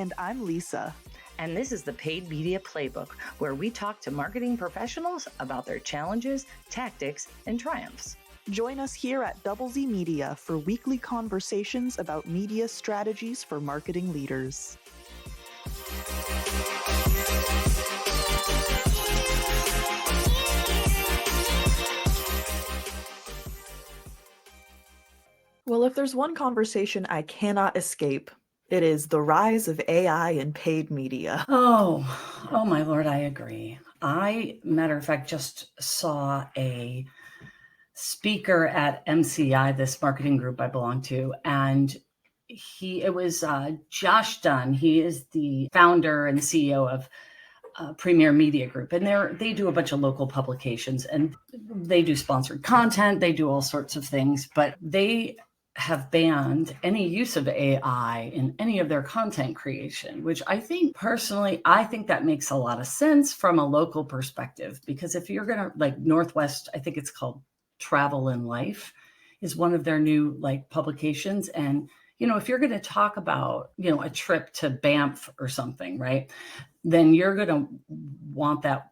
And I'm Lisa. And this is the Paid Media Playbook, where we talk to marketing professionals about their challenges, tactics, and triumphs. Join us here at Double Z Media for weekly conversations about media strategies for marketing leaders. Well, if there's one conversation I cannot escape, it is the rise of AI in paid media. Oh my Lord, I agree. Matter of fact, just saw a speaker at MCI, this marketing group I belong to, and it was Josh Dunn. He is the founder and CEO of Premier Media Group, and they do a bunch of local publications, and they do sponsored content. They do all sorts of things, but they have banned any use of AI in any of their content creation, which I think that makes a lot of sense from a local perspective, because if you're going to, like, Northwest, I think it's called Travel and Life, is one of their new publications. And, if you're going to talk about, a trip to Banff or something, right, then you're going to want that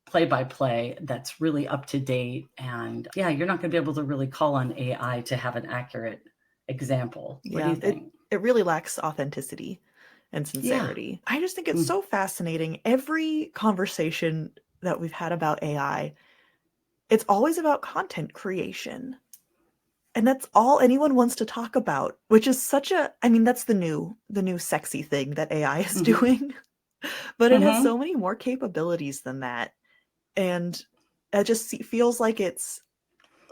play-by-play that's really up to date. And you're not going to be able to really call on AI to have an accurate example. What do you think? It really lacks authenticity and sincerity. I just think it's so fascinating. Every conversation that we've had about AI, it's always about content creation. And that's all anyone wants to talk about, which is that's the new sexy thing that AI is doing. But it has so many more capabilities than that. And it just feels like it's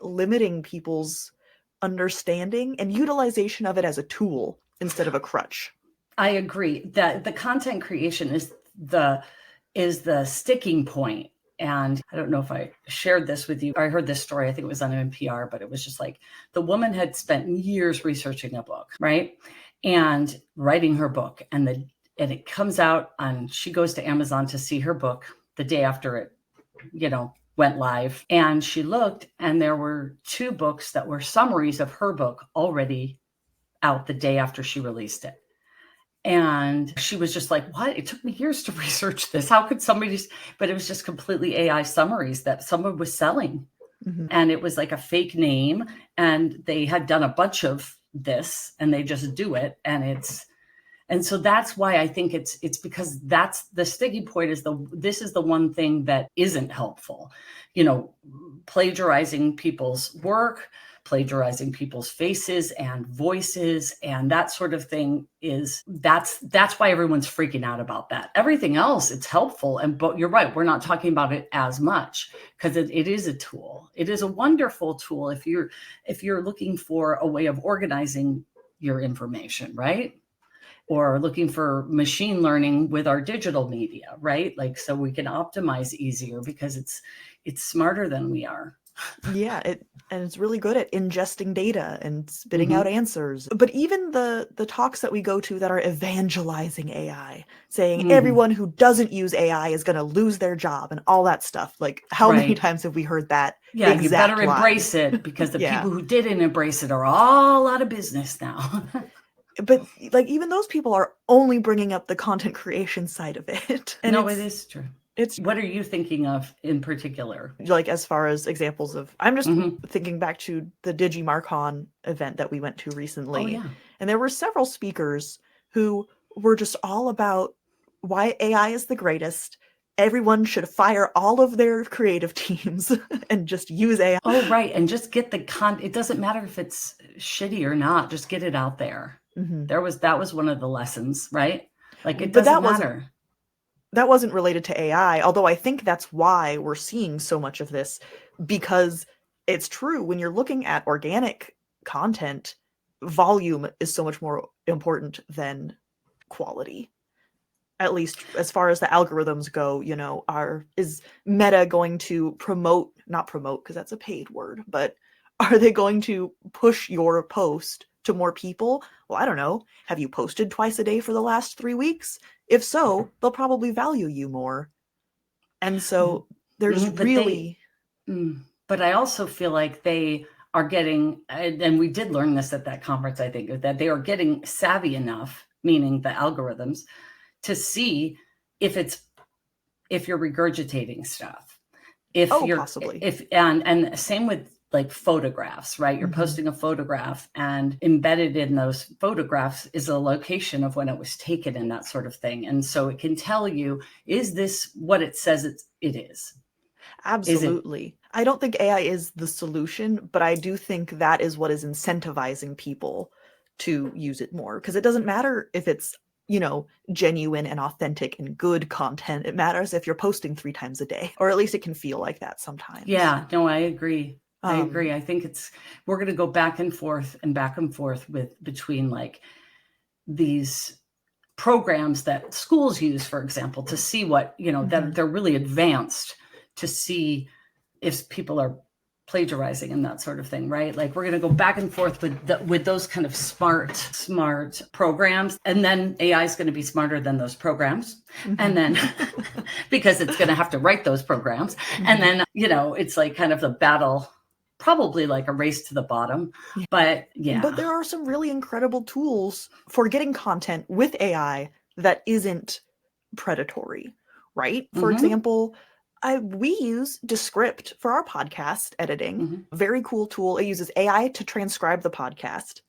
limiting people's understanding and utilization of it as a tool instead of a crutch. I agree that the content creation is the sticking point. And I don't know if I shared this with you. I heard this story, I think it was on NPR, but it was just like the woman had spent years researching a book, right? And writing her book. And it comes out and she goes to Amazon to see her book the day after it went live. And she looked, and there were 2 books that were summaries of her book already out the day after she released it. And she was just like, what? It took me years to research this. How could somebody but it was just completely AI summaries that someone was selling. Mm-hmm. And it was like a fake name. And they had done a bunch of this, and they just do it. And so that's why I think it's because that's the sticking point this is the one thing that isn't helpful, plagiarizing people's work, plagiarizing people's faces and voices, and that sort of thing that's why everyone's freaking out about that. Everything else, it's helpful. But you're right, we're not talking about it as much because it is a tool. It is a wonderful tool if you're looking for a way of organizing your information, right? Or looking for machine learning with our digital media, right? So we can optimize easier because it's smarter than we are. Yeah, it's really good at ingesting data and spitting out answers. But even the talks that we go to that are evangelizing AI, saying everyone who doesn't use AI is going to lose their job and all that stuff. How many times have we heard that? Yeah, you better embrace it because the people who didn't embrace it are all out of business now. But even those people are only bringing up the content creation side of it. And no, it is true. What are you thinking of in particular? As far as examples of, I'm just thinking back to the DigiMarCon event that we went to recently. Oh, yeah. And there were several speakers who were just all about why AI is the greatest. Everyone should fire all of their creative teams and just use AI. Oh, right. And just get the content. It doesn't matter if it's shitty or not. Just get it out there. Mm-hmm. That was one of the lessons, right? It doesn't matter. That wasn't related to AI, although I think that's why we're seeing so much of this, because it's true. When you're looking at organic content, volume is so much more important than quality. At least as far as the algorithms go, is Meta going to not promote, because that's a paid word, but are they going to push your post to more people? Well, I don't know. Have you posted twice a day for the last 3 weeks? If so, they'll probably value you more. And so there's but I also feel like they are getting, and we did learn this at that conference, I think, that they are getting savvy enough meaning the algorithms, to see if you're regurgitating stuff. Possibly. And same with like photographs, right? You're posting a photograph, and embedded in those photographs is a location of when it was taken and that sort of thing. And so it can tell you, is this what it says it is? Absolutely. I don't think AI is the solution, but I do think that is what is incentivizing people to use it more. Because it doesn't matter if it's, genuine and authentic and good content. It matters if you're posting 3 times a day, or at least it can feel like that sometimes. Yeah, no, I agree. I think we're going to go back and forth between like these programs that schools use, for example, to see what, that they're really advanced to see if people are plagiarizing and that sort of thing, right? Like we're going to go back and forth with those kind of smart programs. And then AI is going to be smarter than those programs. And then because it's going to have to write those programs. And then, it's like kind of the battle, probably like a race to the bottom. But yeah. But there are some really incredible tools for getting content with AI that isn't predatory, right? For example, we use Descript for our podcast editing. Very cool tool. It uses AI to transcribe the podcast.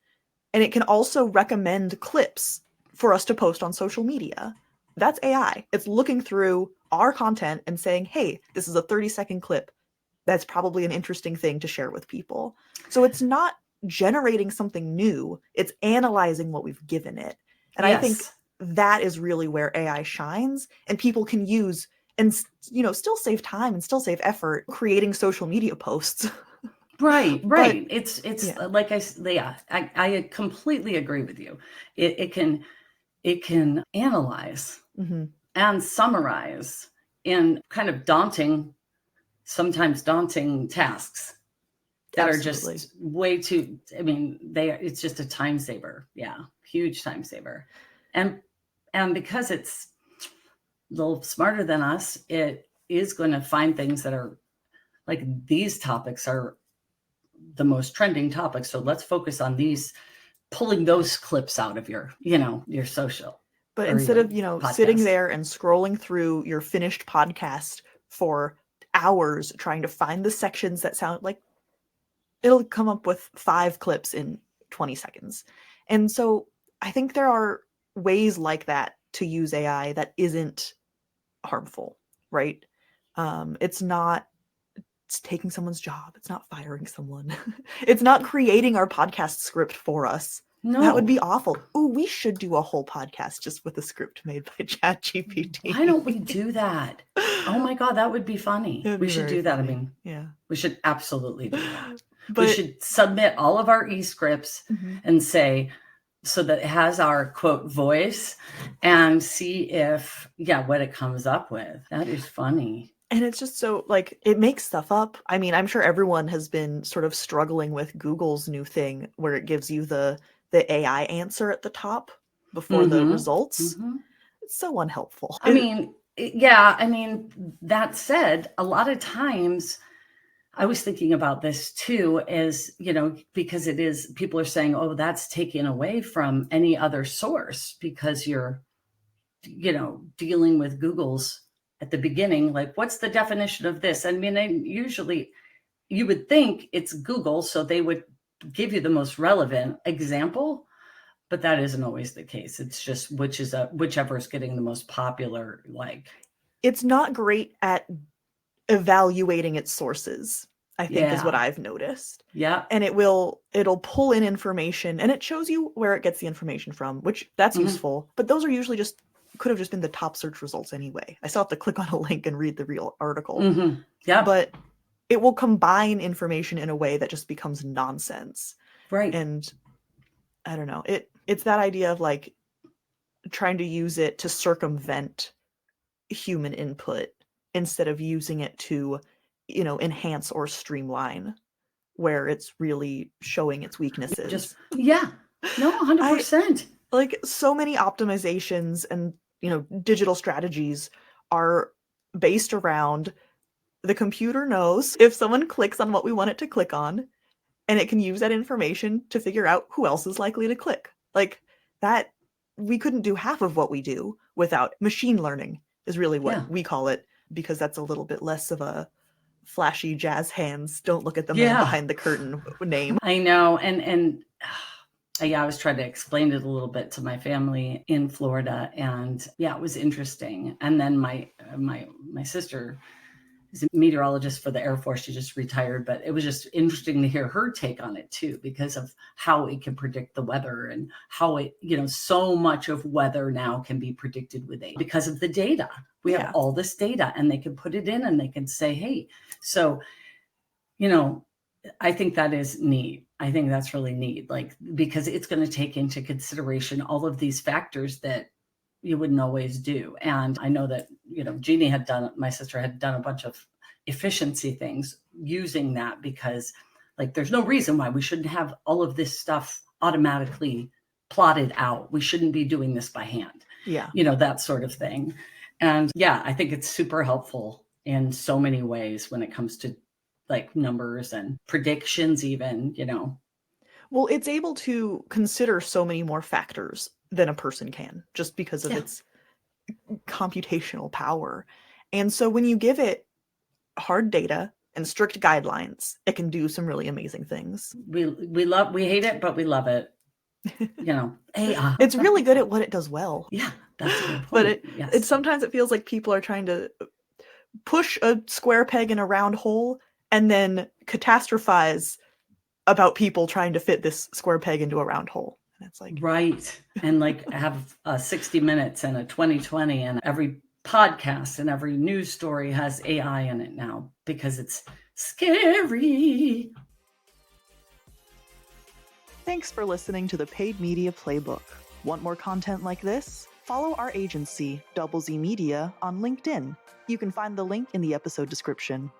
And it can also recommend clips for us to post on social media. That's AI. It's looking through our content and saying, hey, this is a 30-second clip. That's probably an interesting thing to share with people. So it's not generating something new. It's analyzing what we've given it. And I think that is really where AI shines, and people can use and, still save time and still save effort creating social media posts. Right. But, it's like I completely agree with you. It can analyze and summarize in kind of sometimes daunting tasks that are just way too, it's just a time saver. Yeah. Huge time saver. And because it's a little smarter than us, it is going to find things that are like, these topics are the most trending topics. So let's focus on these, pulling those clips out of your social. But instead of, sitting there and scrolling through your finished podcast for hours trying to find the sections that sound like, it'll come up with 5 clips in 20 seconds. And so I think there are ways like that to use AI that isn't harmful, right? It's taking someone's job. It's not firing someone. It's not creating our podcast script for us. No. That would be awful. Ooh, we should do a whole podcast just with a script made by ChatGPT. Why don't we do that? Oh my God, that would be funny. We should do that. Funny. We should absolutely do that. But we should submit all of our e-scripts and say, so that it has our quote voice, and see what it comes up with. That is funny. And it's just so, like, it makes stuff up. I mean, I'm sure everyone has been sort of struggling with Google's new thing where it gives you the AI answer at the top before the results. It's so unhelpful. That said, a lot of times I was thinking about this too, because people are saying, oh, that's taken away from any other source because you're, dealing with Google's at the beginning, like, what's the definition of this? Usually you would think it's Google, so they would give you the most relevant example, but that isn't always the case. It's just whichever is getting the most popular, like. It's not great at evaluating its sources, I think is what I've noticed. Yeah. And it'll pull in information, and it shows you where it gets the information from, which that's useful, but those are usually could have just been the top search results anyway. I still have to click on a link and read the real article. Yeah. But it will combine information in a way that just becomes nonsense. Right. And I don't know. It's that idea of like trying to use it to circumvent human input instead of using it to, enhance or streamline where it's really showing its weaknesses. 100%. Like so many optimizations and, digital strategies are based around the computer knows if someone clicks on what we want it to click on, and it can use that information to figure out who else is likely to click. Like that we couldn't do half of what we do without machine learning, is really what Yeah. we call it, because that's a little bit less of a flashy jazz hands, don't look at the man Yeah. behind the curtain name. I know. And yeah, I was trying to explain it a little bit to my family in Florida, and yeah, it was interesting. And then my sister is a meteorologist for the Air Force. She just retired, but it was just interesting to hear her take on it too, because of how it can predict the weather and how it, so much of weather now can be predicted with AI because of the data. We Yeah. have all this data, and they can put it in and they can say, hey, so, I think that is neat. I think that's really neat, like, because it's going to take into consideration all of these factors that you wouldn't always do. And I know that, my sister had done a bunch of efficiency things using that, because like, there's no reason why we shouldn't have all of this stuff automatically plotted out. We shouldn't be doing this by hand. Yeah. That sort of thing. And yeah, I think it's super helpful in so many ways when it comes to like numbers and predictions even. Well, it's able to consider so many more factors than a person can, just because of its computational power. And so when you give it hard data and strict guidelines, it can do some really amazing things. We hate it, but we love it. AI. It's really good at what it does well. Yeah, that's a good point. But Yes. it sometimes it feels like people are trying to push a square peg in a round hole and then catastrophize about people trying to fit this square peg into a round hole. And it's like, right. And like have 60 Minutes and a 2020, and every podcast and every news story has AI in it now because it's scary. Thanks for listening to the Paid Media Playbook. Want more content like this? Follow our agency, Double Z Media, on LinkedIn. You can find the link in the episode description.